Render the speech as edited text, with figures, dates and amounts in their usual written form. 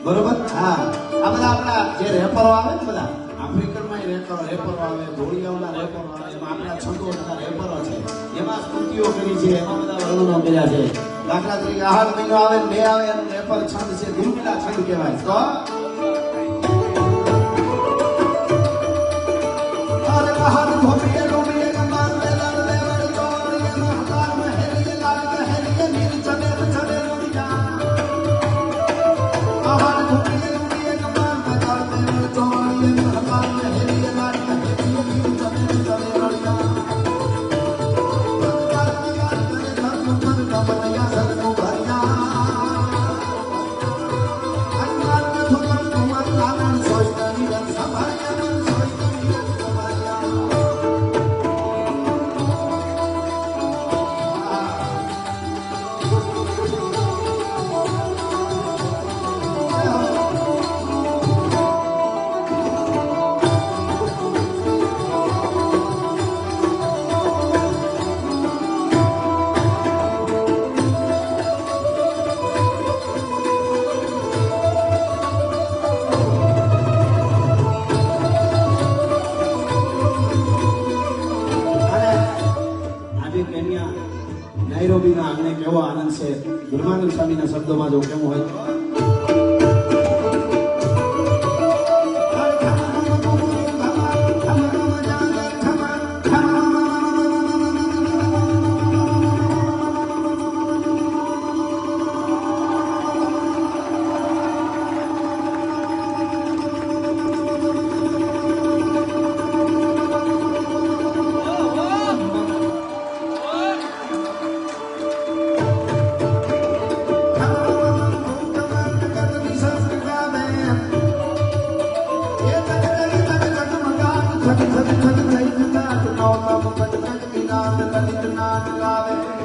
બરોબર હા આ બધા આપણા જે રેપરો આવે ને બધા આફ્રિકનમાં રેપરો આવે ધોળિયાઓના રેપરો આવે એમાં આપણા છંદો બધા રેપરો છે એમાં સ્તુતિઓ કરી છે એમાં બધા વર્ણનો કર્યા છે દાખલા તરીકે આહાર મહિનો આવે ને બે આવે એનું રેપર છંદ છે દિલમિલા છંદ કહેવાય તો આહાર ધોળિયા ડોળિયા ગંબાર વેલા વેલા ચોરિયા મહકાર મહેરિયે લાલ મહેરિયે નીર ચલે ચલે રોડિયા આહાર ધોળિયા ડોળિયા ગંબાર વેલા વેલા ચોરિયા મહકાર મહેરિયે લાલ મહેરિયે નીર ચલે ચલે રોડિયા નાઈરોબીના આંગણે કેવો આનંદ છે ગુરુમાનંદ સ્વામીના શબ્દોમાં જો કેવું હોય Gaave